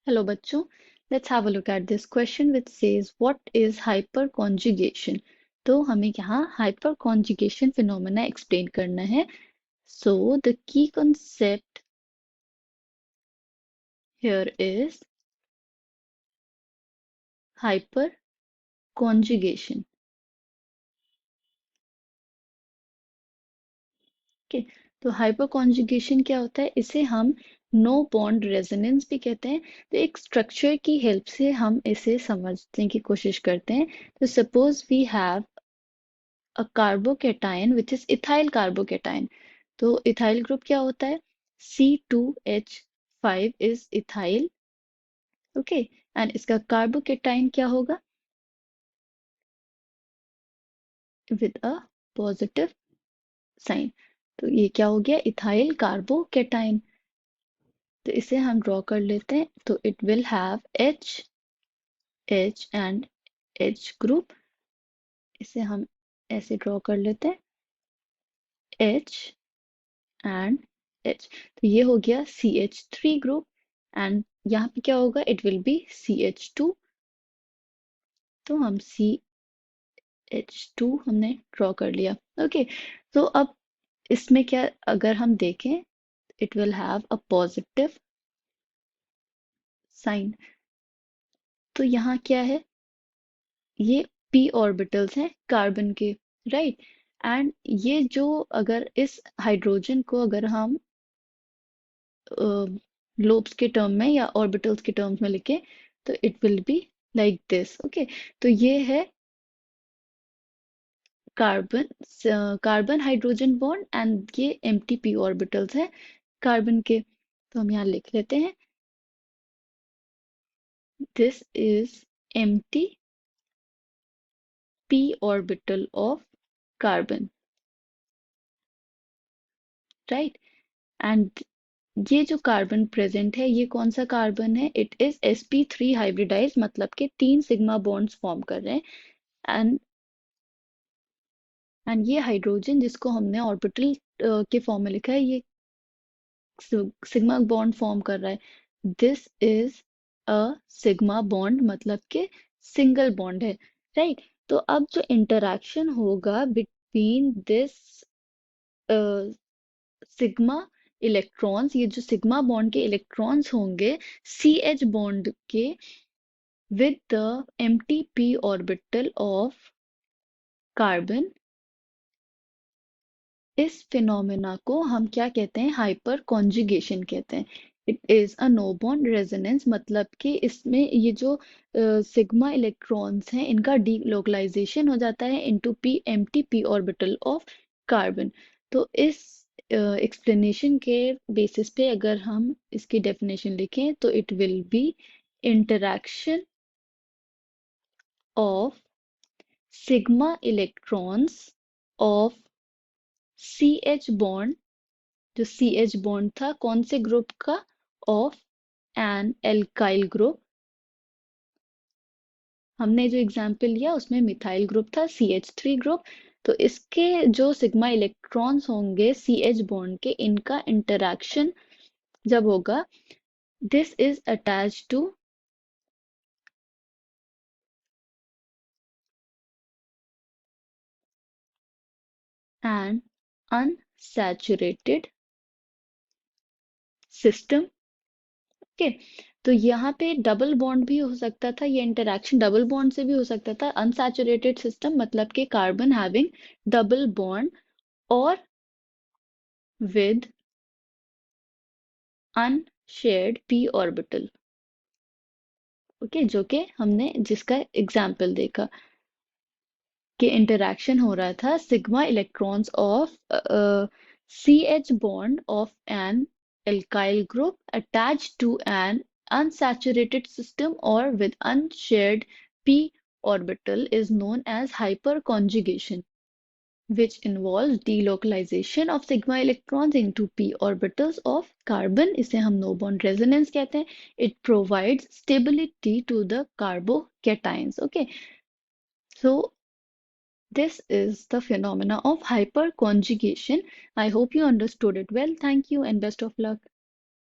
Hello बच्चों, let's have a look at this question which says what is hyperconjugation? तो हमें यहाँ hyperconjugation phenomena explain करना है. So the key concept here is hyperconjugation. Okay, तो hyperconjugation क्या होता है? इसे हम नो बॉन्ड रेजोनेंस भी कहते हैं. तो एक स्ट्रक्चर की हेल्प से हम इसे समझने की कोशिश करते हैं. तो suppose we have a carbocation which is ethyl carbocation. तो ethyl group क्या होता है? C2H5 is ethyl. Okay, and इसका carbocation क्या होगा? With a positive sign. तो ये क्या हो गया? ethyl carbocation. तो इसे हम ड्रॉ कर लेते हैं. तो it will have H, H and H group. इसे हम ऐसे ड्रॉ कर लेते हैं. H and H. तो ये हो गया CH3 ग्रुप एंड यहाँ पे क्या होगा? It will B CH2. तो हम CH2 हमने ड्रॉ कर लिया. ओके, तो अब इसमें क्या अगर हम देखें, it will have a positive sign. तो यहाँ क्या है? ये p ऑर्बिटल्स हैं कार्बन के, राइट. एंड ये जो अगर इस हाइड्रोजन को अगर हम लोब्स के टर्म में या ऑर्बिटल्स के टर्म्स में लिखें तो it will be like this. Okay, तो ये है carbon carbon hydrogen bond and ये एम्प्टी p ऑर्बिटल्स हैं कार्बन के. तो हम यहाँ लिख लेते हैं this is empty p orbital of carbon, right. And ये जो कार्बन प्रेजेंट है ये कौन सा कार्बन है? इट इज sp3 हाइब्रिडाइज, मतलब कि 3 सिग्मा बॉन्ड्स फॉर्म कर रहे हैं. एंड ये हाइड्रोजन जिसको हमने ऑर्बिटल के फॉर्म में लिखा है ये सिग्मा बॉन्ड फॉर्म कर रहा है. This is a sigma bond, मतलब कि सिंगल बॉन्ड है, राइट. तो अब जो इंटरेक्शन होगा बिटवीन दिस सिग्मा इलेक्ट्रॉन्स, ये जो सिग्मा बॉन्ड के इलेक्ट्रॉन्स होंगे सी एच बॉन्ड के with the empty p orbital of carbon, इस फिनोमेना को हम क्या कहते हैं? हाइपर कॉन्जुगेशन कहते हैं. It is a no bond resonance, मतलब कि इसमें ये जो सिग्मा इलेक्ट्रॉन्स हैं इनका डीलोकलाइजेशन हो जाता है into p empty p orbital of carbon. तो इस एक्सप्लेनेशन के बेसिस पे अगर हम इसकी डेफिनेशन लिखें तो it will be interaction of sigma electrons of CH bond, जो CH बॉन्ड था कौन से ग्रुप का? Of an alkyl group. हमने जो एग्जाम्पल लिया उसमें मिथाइल ग्रुप था CH3 ग्रुप. तो इसके जो सिग्मा इलेक्ट्रॉन्स होंगे CH बॉन्ड के, इनका इंटरैक्शन जब होगा this is attached to an unsaturated system. Okay, तो यहाँ पे डबल बॉन्ड भी हो सकता था, ये इंटरेक्शन डबल बॉन्ड से भी हो सकता था. अनसैचुरेटेड सिस्टम मतलब कि कार्बन हैविंग डबल बॉन्ड और with unshared p orbital. Okay, जो कि हमने जिसका एग्जाम्पल देखा कि इंटरेक्शन हो रहा था sigma electrons of CH bond of an alkyl group attached to an unsaturated system or with unshared p orbital is known as hyperconjugation, which involves delocalization of sigma electrons into p orbitals of carbon. इसे हम no bond resonance कहते हैं. It provides stability to the carbocations. Okay, so this is the phenomena of hyperconjugation. I hope you understood it well. Thank you and best of luck.